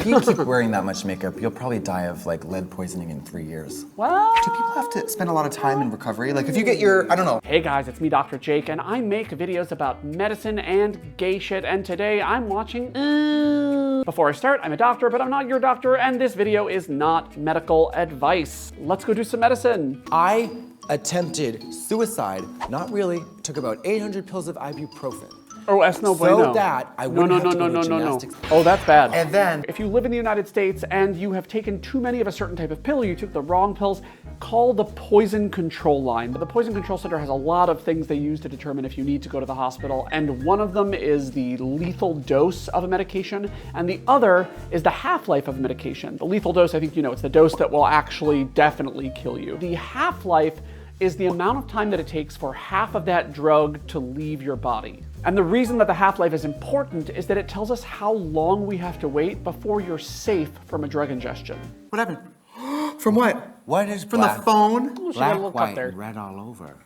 If you keep wearing that much makeup, you'll probably die of like lead poisoning in 3 years. What? Do people have to spend a lot of time in recovery? Like if you get your, I don't know. Hey guys, it's me, Dr. Jake, and I make videos about medicine and gay shit, and today I'm watching Before I start, I'm a doctor, but I'm not your doctor, and this video is not medical advice. Let's go do some medicine. I attempted suicide. Not really. Took about 800 pills of ibuprofen. Oh, es no bueno. So that I wouldn't have to go to gymnastics. Oh, that's bad. And then, if you live in the United States and you have taken too many of a certain type of pill, you took the wrong pills, call the Poison Control Line. The Poison Control Center has a lot of things they use to determine if you need to go to the hospital, and one of them is the lethal dose of a medication, and the other is the half-life of a medication. The lethal dose, I think you know, it's the dose that will actually definitely kill you. The half-life is the amount of time that it takes for half of that drug to leave your body. And the reason that the half-life is important is that it tells us how long we have to wait before you're safe from a drug ingestion. what happened? From what? What is From the phone? She got a black, little cut white, there. and red all over?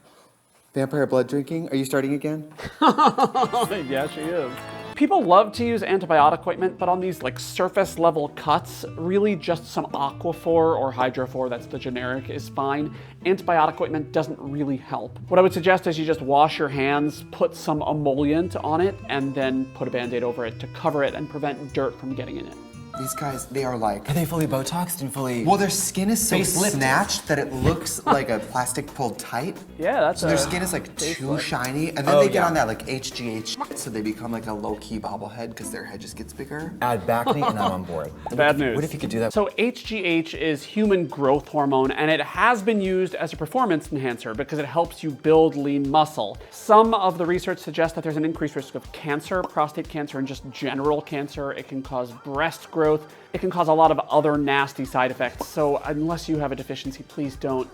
Vampire blood drinking? Are you starting again? Yeah, she is. People love to use antibiotic ointment, but on these like surface level cuts, really just some Aquaphor or Hydrophor, that's the generic, is fine. Antibiotic ointment doesn't really help. What I would suggest is you just wash your hands, put some emollient on it, and then put a Band-Aid over it to cover it and prevent dirt from getting in it. These guys, they are like... Are they fully Botoxed and fully... Well, their skin is so Facelifted. snatched that it looks like a plastic pulled tight. Yeah, that's So their skin is like too shiny, and then they get on that like HGH, so they become like a low-key bobblehead because their head just gets bigger. Add back knee and I'm on board. Bad news. What if you could do that? So HGH is human growth hormone, and it has been used as a performance enhancer because it helps you build lean muscle. Some of the research suggests that there's an increased risk of cancer, prostate cancer, and just general cancer. It can cause breast growth. It can cause a lot of other nasty side effects. So unless you have a deficiency, please don't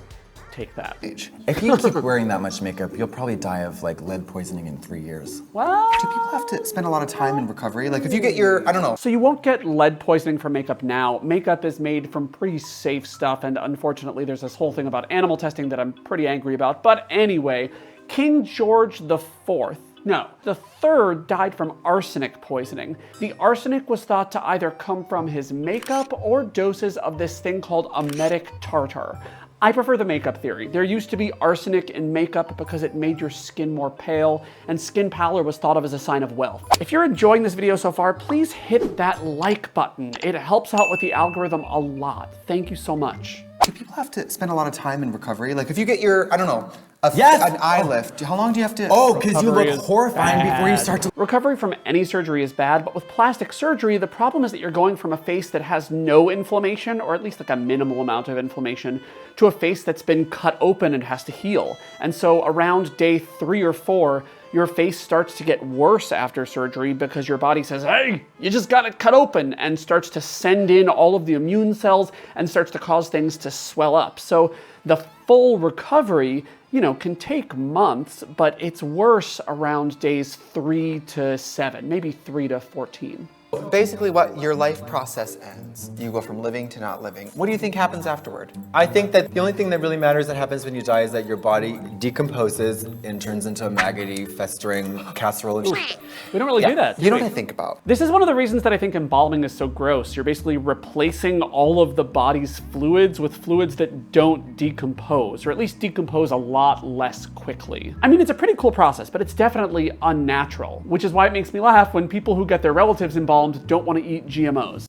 take that. If you keep wearing that much makeup, you'll probably die of like lead poisoning in 3 years. What? Do people have to spend a lot of time in recovery? Like if you get your, I don't know. So you won't get lead poisoning from makeup now. Makeup is made from pretty safe stuff, and unfortunately there's this whole thing about animal testing that I'm pretty angry about. But anyway, King George IV, no, the third died from arsenic poisoning. The arsenic was thought to either come from his makeup or doses of this thing called emetic tartar. I prefer the makeup theory. There used to be arsenic in makeup because it made your skin more pale, and skin pallor was thought of as a sign of wealth. If you're enjoying this video so far, please hit that like button. It helps out with the algorithm a lot. Thank you so much. Do people have to spend a lot of time in recovery? Like if you get your, I don't know, an eye lift, how long do you have to? Oh, because you Recovery look is horrifying before you start to... Recovery from any surgery is bad, but with plastic surgery, the problem is that you're going from a face that has no inflammation, or at least like a minimal amount of inflammation, to a face that's been cut open and has to heal. And so around day 3 or 4, your face starts to get worse after surgery because your body says, hey, you just got it cut open, and starts to send in all of the immune cells and starts to cause things to swell up. So the full recovery, you know, can take months, but it's worse around days 3 to 7, maybe 3 to 14. Basically what your life process ends. You go from living to not living. What do you think happens afterward? I think that the only thing that really matters that happens when you die is that your body decomposes and turns into a maggoty, festering casserole and shit. We don't really do that. You know what I think about? This is one of the reasons that I think embalming is so gross. You're basically replacing all of the body's fluids with fluids that don't decompose, or at least decompose a lot less quickly. I mean, it's a pretty cool process, but it's definitely unnatural, which is why it makes me laugh when people who get their relatives embalmed don't want to eat GMOs.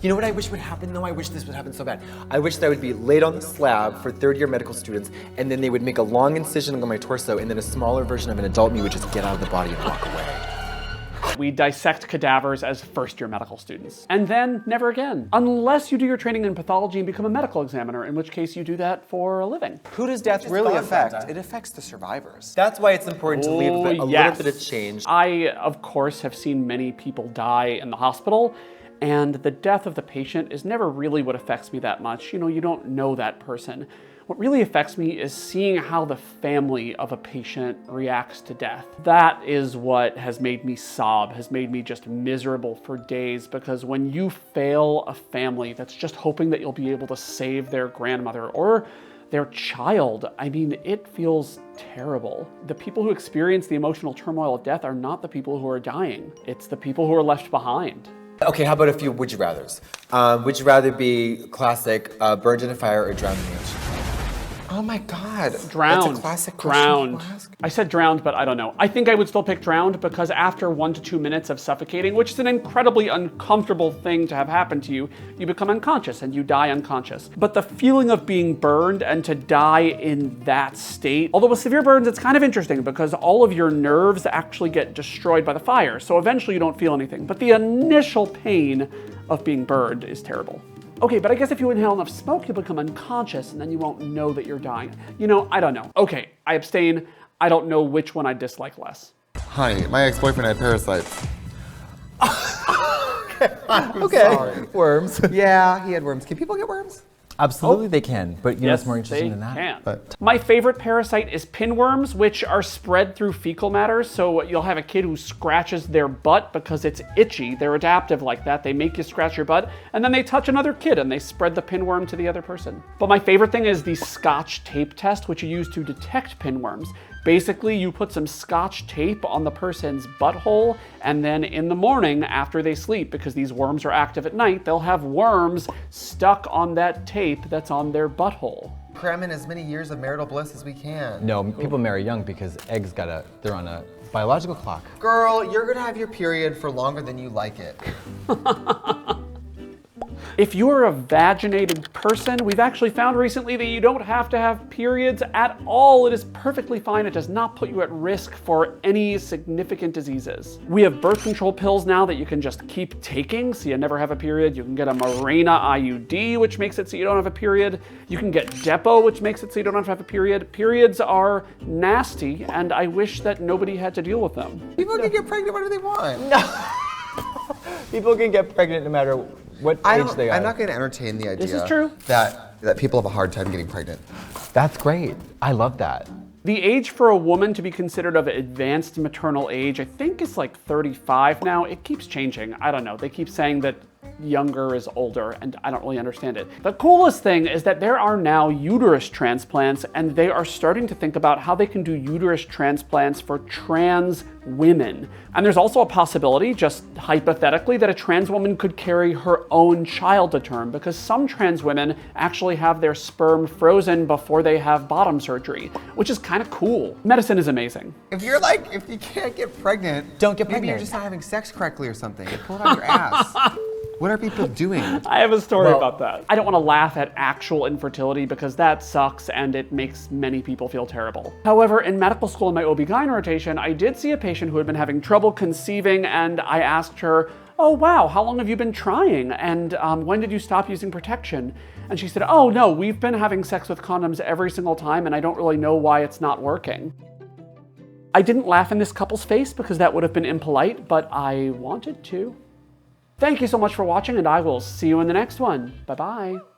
You know what I wish would happen though? I wish this would happen so bad. I wish that I would be laid on the slab for third-year medical students, and then they would make a long incision on my torso, and then a smaller version of an adult me would just get out of the body and walk away. We dissect cadavers as first-year medical students. And then never again. Unless you do your training in pathology and become a medical examiner, in which case you do that for a living. Who does death really affect? It affects the survivors. That's why it's important to leave a little bit of change. I, of course, have seen many people die in the hospital, and the death of the patient is never really what affects me that much. You know, you don't know that person. What really affects me is seeing how the family of a patient reacts to death. That is what has made me sob, has made me just miserable for days, because when you fail a family that's just hoping that you'll be able to save their grandmother or their child, I mean, it feels terrible. The people who experience the emotional turmoil of death are not the people who are dying. It's the people who are left behind. Okay, how about a few would you rathers? Would you rather be classic, burned in a fire or drowned in the ocean? Oh my God. Drowned. That's a classic question Drowned. to ask. I said drowned, but I don't know. I think I would still pick drowned because after 1 to 2 minutes of suffocating, which is an incredibly uncomfortable thing to have happen to you, you become unconscious and you die unconscious. But the feeling of being burned and to die in that state, although with severe burns, it's kind of interesting because all of your nerves actually get destroyed by the fire. So eventually you don't feel anything. But the initial pain of being burned is terrible. Okay, but I guess if you inhale enough smoke, you'll become unconscious and then you won't know that you're dying. You know, I don't know. Okay, I abstain. I don't know which one I dislike less. Honey, my ex-boyfriend had parasites. Okay. Worms. Yeah, he had worms. Can people get worms? Absolutely they can, but you know what's more interesting they than that? can. But- My favorite parasite is pinworms, which are spread through fecal matter. So you'll have a kid who scratches their butt because it's itchy. They're adaptive like that. They make you scratch your butt, and then they touch another kid and they spread the pinworm to the other person. But my favorite thing is the Scotch tape test, which you use to detect pinworms. Basically, you put some Scotch tape on the person's butthole, and then in the morning after they sleep, because these worms are active at night, they'll have worms stuck on that tape that's on their butthole. Cram in as many years of marital bliss as we can. No, people marry young because eggs they're on a biological clock. Girl, you're gonna have your period for longer than you like it. If you're a vaginated person, we've actually found recently that you don't have to have periods at all. It is perfectly fine. It does not put you at risk for any significant diseases. We have birth control pills now that you can just keep taking so you never have a period. You can get a Mirena IUD, which makes it so you don't have a period. You can get Depo, which makes it so you don't have to have a period. Periods are nasty, and I wish that nobody had to deal with them. People can get pregnant whenever they want. People can get pregnant no matter what age they are. I'm not gonna entertain the idea This is true. that people have a hard time getting pregnant. That's great. I love that. The age for a woman to be considered of advanced maternal age, I think is like 35 now. It keeps changing. I don't know. They keep saying that younger is older, and I don't really understand it. The coolest thing is that there are now uterus transplants, and they are starting to think about how they can do uterus transplants for trans women. And there's also a possibility, just hypothetically, that a trans woman could carry her own child to term, because some trans women actually have their sperm frozen before they have bottom surgery, which is kind of cool. Medicine is amazing. If you can't get pregnant, Don't get maybe pregnant. you're just not having sex correctly or something. You pull it out your ass. What are people doing? I have a story about that. I don't want to laugh at actual infertility because that sucks and it makes many people feel terrible. However, in medical school in my OB/GYN rotation, I did see a patient who had been having trouble conceiving, and I asked her, "Oh wow, how long have you been trying? And when did you stop using protection?" And she said, "Oh no, we've been having sex with condoms every single time and I don't really know why it's not working." I didn't laugh in this couple's face because that would have been impolite, but I wanted to. Thank you so much for watching, and I will see you in the next one. Bye-bye.